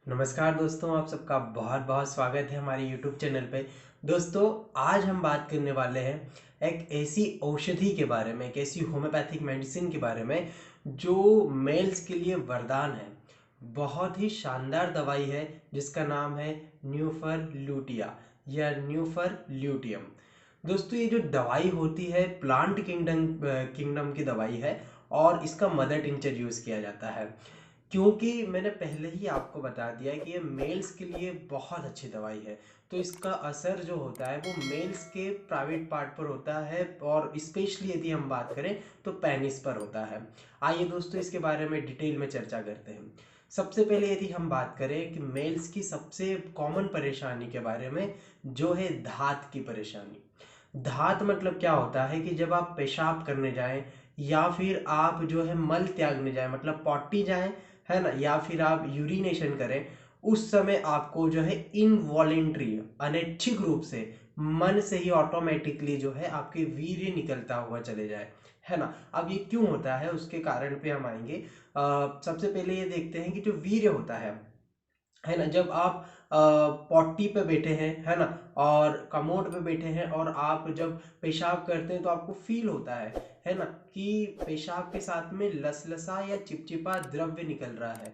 नमस्कार दोस्तों, आप सबका बहुत बहुत स्वागत है हमारे YouTube चैनल पे। दोस्तों, आज हम बात करने वाले हैं एक ऐसी औषधि के बारे में, एक ऐसी होम्योपैथिक मेडिसिन के बारे में जो मेल्स के लिए वरदान है। बहुत ही शानदार दवाई है जिसका नाम है न्यूफर लूटिया या न्यूफर ल्यूटियम। दोस्तों, ये जो दवाई होती है प्लांट किंगडम की दवाई है और इसका मदर टिंचर यूज़ किया जाता है। क्योंकि मैंने पहले ही आपको बता दिया है कि ये मेल्स के लिए बहुत अच्छी दवाई है, तो इसका असर जो होता है वो मेल्स के प्राइवेट पार्ट पर होता है और स्पेशली यदि हम बात करें तो पेनिस पर होता है। आइए दोस्तों, इसके बारे में डिटेल में चर्चा करते हैं। सबसे पहले यदि हम बात करें कि मेल्स की सबसे कॉमन परेशानी के बारे में, जो है धात की परेशानी। धात मतलब क्या होता है कि जब आप पेशाब करने जाएं या फिर आप जो है मल त्यागने जाएं, मतलब पॉटी जाएं, है ना, या फिर आप यूरिनेशन करें, उस समय आपको जो है इनवॉलेंट्री अनैच्छिक रूप से मन से ही ऑटोमेटिकली जो है आपके वीर्य निकलता हुआ चले जाए, है ना। अब ये क्यों होता है उसके कारण पे हम आएंगे। सबसे पहले ये देखते हैं कि जो वीर्य होता है ना, जब आप पॉटी पे बैठे हैं, है ना, और कमोड पे बैठे हैं और आप जब पेशाब करते हैं तो आपको फील होता है ना, कि पेशाब के साथ में लसलसा या चिपचिपा द्रव्य निकल रहा है,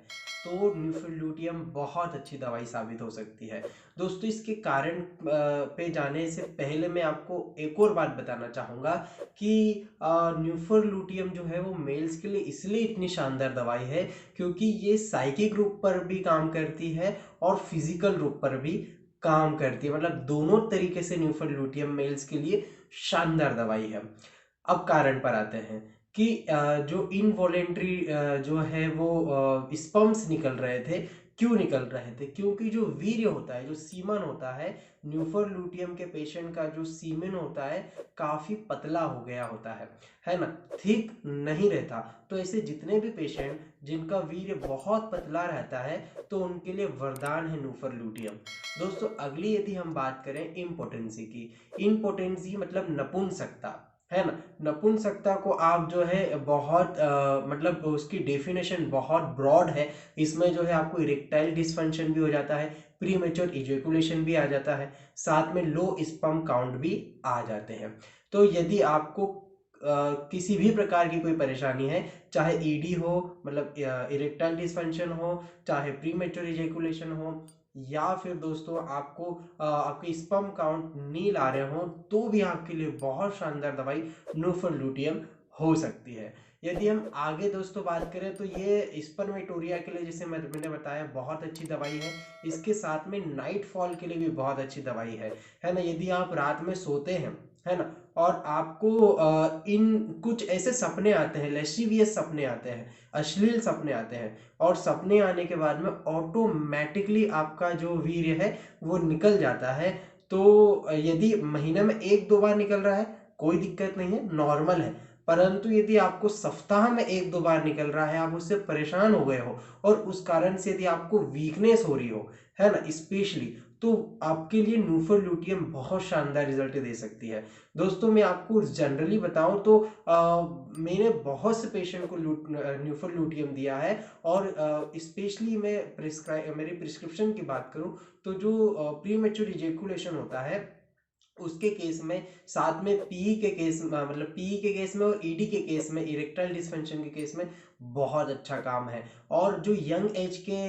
तो न्यूफिल्यूटियम बहुत अच्छी दवाई साबित हो सकती है। दोस्तों, इसके कारण पे जाने से पहले मैं आपको एक और बात बताना चाहूँगा कि न्यूफिल्यूटियम जो है वो मेल्स के लिए इसलिए इतनी शानदार दवाई है क्योंकि ये साइकिक रूप पर भी काम करती है और फिजिकल रूप पर भी काम करती है, मतलब दोनों तरीके से न्यूफर लूटियम मेल्स के लिए शानदार दवाई है। अब कारण पर आते हैं कि जो इनवॉलेंट्री जो है वो स्पर्म्स निकल रहे थे, क्यों निकल रहे थे? क्योंकि जो वीर्य होता है, जो सीमन होता है, न्यूफर लूटियम के पेशेंट का जो सीमन होता है काफी पतला हो गया होता है ना, थिक नहीं रहता। तो ऐसे जितने भी पेशेंट जिनका वीर्य बहुत पतला रहता है तो उनके लिए वरदान है न्यूफर लूटियम। दोस्तों, अगली यदि हम बात करें इम्पोटेंसी की, इम्पोटेंसी मतलब नपुंसकता, है ना। नपुंसकता को आप जो है बहुत मतलब उसकी डेफिनेशन बहुत ब्रॉड है। इसमें जो है आपको इरेक्टाइल डिसफंक्शन भी हो जाता है, प्रीमेच्योर इजैकुलेशन भी आ जाता है, साथ में लो स्पर्म काउंट भी आ जाते हैं। तो यदि आपको किसी भी प्रकार की कोई परेशानी है, चाहे ईडी हो मतलब इरेक्टाइल डिसफंक्शन हो, चाहे प्रीमेच्योर इजैकुलेशन हो, या फिर दोस्तों आपको आपके स्पर्म काउंट नील आ रहे हो, तो भी आपके लिए बहुत शानदार दवाई न्यूफिल्यूटियम हो सकती है। यदि हम आगे दोस्तों बात करें तो ये स्पर्मेटोरिया के लिए, जैसे मैंने बताया, बहुत अच्छी दवाई है। इसके साथ में नाइट फॉल के लिए भी बहुत अच्छी दवाई है ना। यदि आप रात में सोते हैं, है ना, और आपको इन कुछ ऐसे सपने आते हैं, लेस्टिवियस सपने आते हैं, अश्लील सपने आते हैं, और सपने आने के बाद में ऑटोमेटिकली आपका जो वीर्य है वो निकल जाता है। तो यदि महीने में एक दो बार निकल रहा है कोई दिक्कत नहीं है, नॉर्मल है। परंतु यदि आपको सप्ताह में एक दो बार निकल रहा है, आप उससे परेशान हो गए हो और उस कारण से यदि आपको वीकनेस हो रही हो, है ना, स्पेशली, तो आपके लिए न्यूफिल्यूटियम बहुत शानदार रिजल्ट दे सकती है। दोस्तों, मैं आपको जनरली बताऊं तो मैंने बहुत से पेशेंट को न्यूफिल्यूटियम दिया है, और स्पेशली मैं मेरी प्रिस्क्रिप्शन की बात करूं तो जो प्रीमेच्योर इजैकुलेशन होता है उसके केस में, साथ में पीई के केस में, मतलब पीई के केस में और ईडी के केस में, इरेक्टाइल डिसफंक्शन के केस में बहुत अच्छा काम है। और जो यंग एज के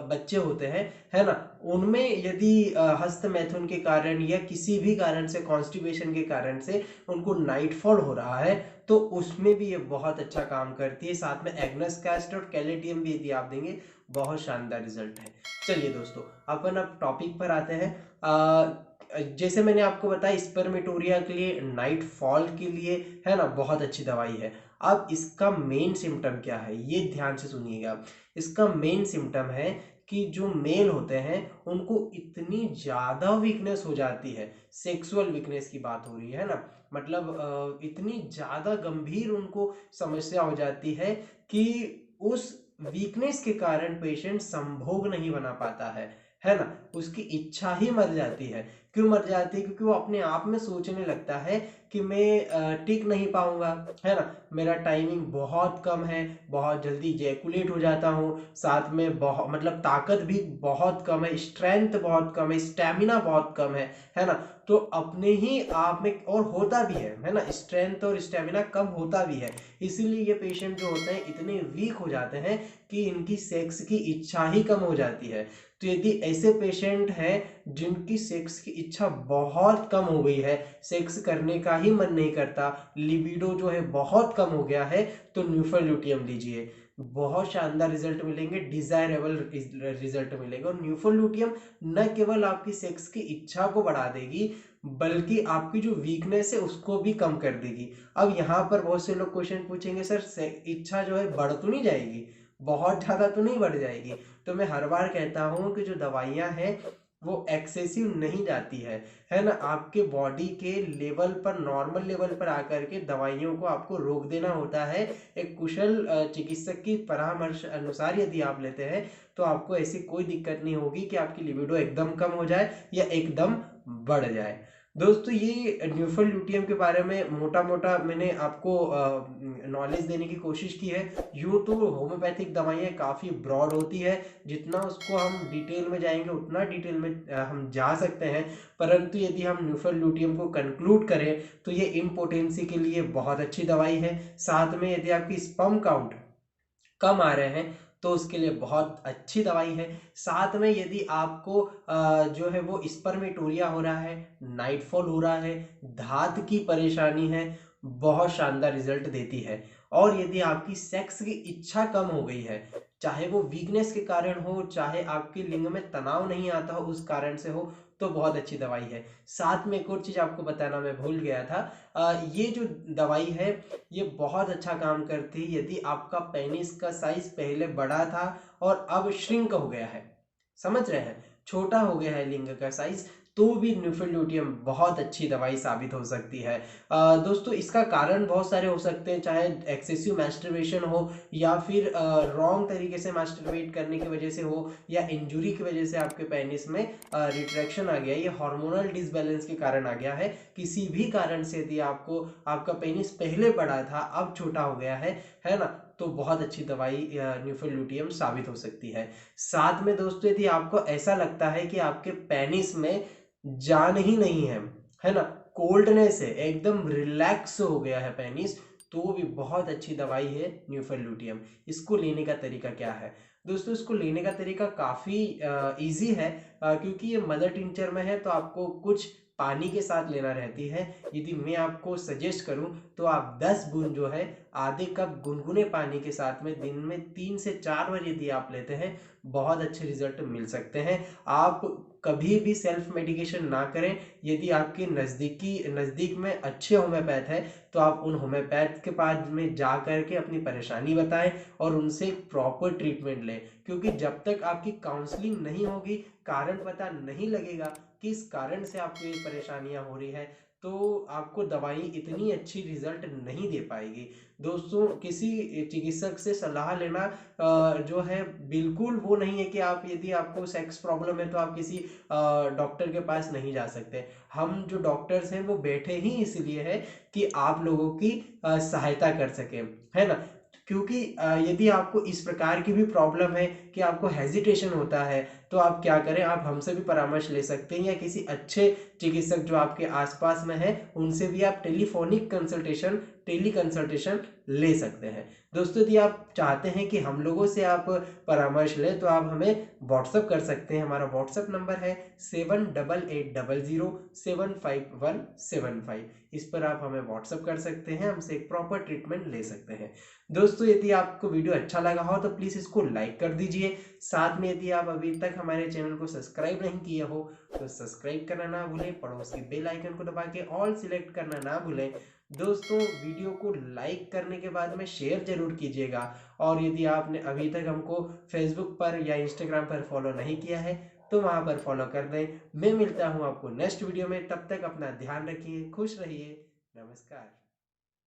बच्चे होते हैं, है ना, उनमें यदि हस्त मैथुन के कारण या किसी भी कारण से, कॉन्स्टिपेशन के कारण से उनको नाइटफॉल हो रहा है, तो उसमें भी ये बहुत अच्छा काम करती है। साथ में एग्नस कैस्ट और कैलेडियम भी यदि आप देंगे, बहुत शानदार रिजल्ट है। चलिए दोस्तों, अपन अब टॉपिक पर आते हैं। जैसे मैंने आपको बताया, स्पर्मेटोरिया के लिए, नाइट फॉल के लिए, है ना, बहुत अच्छी दवाई है। अब इसका मेन सिम्टम क्या है, ये ध्यान से सुनिएगा। इसका मेन सिम्टम है कि जो मेल होते हैं उनको इतनी ज्यादा वीकनेस हो जाती है, सेक्सुअल वीकनेस की बात हो रही है ना, मतलब इतनी ज्यादा गंभीर उनको समस्या हो जाती है कि उस वीकनेस के कारण पेशेंट संभोग नहीं बना पाता है ना, उसकी इच्छा ही मर जाती है। क्यों मर जाती है? क्योंकि वो अपने आप में सोचने लगता है कि मैं टिक नहीं पाऊंगा, है ना, मेरा टाइमिंग बहुत कम है, बहुत जल्दी इजैकुलेट हो जाता हूँ, साथ में बहुत मतलब ताकत भी बहुत कम है, स्ट्रेंथ बहुत कम है, स्टेमिना बहुत कम है ना। तो अपने ही आप में, और होता भी है ना, स्ट्रेंथ और स्टेमिना कम होता भी है। इसीलिए ये पेशेंट जो होते हैं इतने वीक हो जाते हैं कि इनकी सेक्स की इच्छा ही कम हो जाती है। तो यदि ऐसे पेशेंट हैं जिनकी सेक्स की इच्छा बहुत कम हो गई है, सेक्स करने का ही मन नहीं करता, लिबिडो जो है बहुत कम हो गया है, तो न्यूफल लीजिए, बहुत शानदार रिजल्ट मिलेंगे, डिजायरेबल रिजल्ट मिलेगा। और न्यूफल न केवल आपकी सेक्स की इच्छा को बढ़ा देगी, बल्कि आपकी जो वीकनेस है उसको भी कम कर देगी। अब यहाँ पर बहुत से लोग क्वेश्चन पूछेंगे, सर इच्छा जो है बढ़ तो नहीं जाएगी, बहुत ज्यादा तो नहीं बढ़ जाएगी? तो मैं हर बार कहता हूँ कि जो दवाइयाँ हैं वो एक्सेसिव नहीं जाती है ना, आपके बॉडी के लेवल पर, नॉर्मल लेवल पर आकर के दवाइयों को आपको रोक देना होता है। एक कुशल चिकित्सक की परामर्श अनुसार यदि आप लेते हैं तो आपको ऐसी कोई दिक्कत नहीं होगी कि आपकी लिबिडो एकदम कम हो जाए या एकदम बढ़ जाए। दोस्तों ये न्यूफल ल्यूटियम के बारे में मोटा मोटा मैंने आपको नॉलेज देने की कोशिश की है। यूँ तो होम्योपैथिक दवाइयाँ काफ़ी ब्रॉड होती है, जितना उसको हम डिटेल में जाएंगे उतना डिटेल में हम जा सकते हैं, परंतु यदि हम न्यूफल ल्यूटियम को कंक्लूड करें तो ये इम्पोटेंसी के लिए बहुत अच्छी दवाई है। साथ में यदि आपकी स्पर्म काउंट कम आ रहे हैं तो उसके लिए बहुत अच्छी दवाई है। साथ में यदि आपको जो है वो स्पर्मेटोरिया हो रहा है, नाइटफॉल हो रहा है, धात की परेशानी है, बहुत शानदार रिजल्ट देती है। और यदि आपकी सेक्स की इच्छा कम हो गई है, चाहे वो वीकनेस के कारण हो, चाहे आपके लिंग में तनाव नहीं आता हो उस कारण से हो, तो बहुत अच्छी दवाई है। साथ में एक और चीज आपको बताना मैं भूल गया था, ये जो दवाई है ये बहुत अच्छा काम करती है यदि आपका पेनिस का साइज पहले बड़ा था और अब श्रिंक हो गया है, समझ रहे हैं, छोटा हो गया है लिंग का साइज, तो भी न्यूफल ल्यूटियम बहुत अच्छी दवाई साबित हो सकती है। दोस्तों इसका कारण बहुत सारे हो सकते हैं, चाहे एक्सेसिव मैस्टरबेशन हो, या फिर रॉन्ग तरीके से मास्टरबेट करने की वजह से हो, या इंजुरी की वजह से आपके पेनिस में रिट्रैक्शन आ गया, ये हार्मोनल डिसबैलेंस के कारण आ गया है। किसी भी कारण से यदि आपको, आपका पेनिस पहले बड़ा था अब छोटा हो गया है ना, तो बहुत अच्छी दवाई न्यूफल ल्यूटियम साबित हो सकती है। साथ में दोस्तों यदि आपको ऐसा लगता है कि आपके पेनिस में जान ही नहीं है ना, कोल्डनेस है, एकदम रिलैक्स हो गया है पेनिस, तो भी बहुत अच्छी दवाई है न्यूफल ल्यूटियम। इसको लेने का तरीका क्या है? दोस्तों इसको लेने का तरीका काफ़ी इजी है, क्योंकि ये मदर टिंचर में है तो आपको कुछ पानी के साथ लेना रहती है। यदि मैं आपको सजेस्ट करूं तो आप 10 बूंद जो है आधे कप गुनगुने पानी के साथ में दिन में 3 से 4 बार यदि आप लेते हैं, बहुत अच्छे रिजल्ट मिल सकते हैं। आप कभी भी सेल्फ मेडिकेशन ना करें। यदि आपके नज़दीक में अच्छे होम्योपैथ है तो आप उन होम्योपैथ के पास में जा करके अपनी परेशानी बताएं और उनसे प्रॉपर ट्रीटमेंट लें, क्योंकि जब तक आपकी काउंसलिंग नहीं होगी, कारण पता नहीं लगेगा किस कारण से आपको ये परेशानियां हो रही है, तो आपको दवाई इतनी अच्छी रिजल्ट नहीं दे पाएगी। दोस्तों किसी चिकित्सक से सलाह लेना जो है बिल्कुल वो नहीं है कि आप, यदि आपको सेक्स प्रॉब्लम है तो आप किसी डॉक्टर के पास नहीं जा सकते। हम जो डॉक्टर्स हैं वो बैठे ही इसलिए है कि आप लोगों की सहायता कर सकें, है ना। क्योंकि यदि आपको इस प्रकार की भी प्रॉब्लम है कि आपको हेजिटेशन होता है, तो आप क्या करें, आप हमसे भी परामर्श ले सकते हैं, या किसी अच्छे चिकित्सक जो आपके आसपास में है उनसे भी आप टेली कंसल्टेशन ले सकते हैं। दोस्तों यदि आप चाहते हैं कि हम लोगों से आप परामर्श लें तो आप हमें व्हाट्सअप कर सकते हैं। हमारा व्हाट्सअप नंबर है 7880075175। इस पर आप हमें व्हाट्सअप कर सकते हैं, हमसे एक प्रॉपर ट्रीटमेंट ले सकते हैं। दोस्तों यदि आपको वीडियो अच्छा लगा हो तो प्लीज़ इसको लाइक कर दीजिए। साथ में यदि आप अभी तक हमारे चैनल को सब्सक्राइब नहीं किए हो तो सब्सक्राइब करना ना भूलें, पड़ोस की बेल आइकन को दबा के ऑल सिलेक्ट करना ना भूलें। दोस्तों वीडियो को लाइक करने के बाद में शेयर जरूर कीजिएगा, और यदि आपने अभी तक हमको फेसबुक पर या इंस्टाग्राम पर फॉलो नहीं किया है तो वहां पर फॉलो कर दें। मैं मिलता हूं आपको नेक्स्ट वीडियो में, तब तक अपना ध्यान रखिए, खुश रहिए, नमस्कार।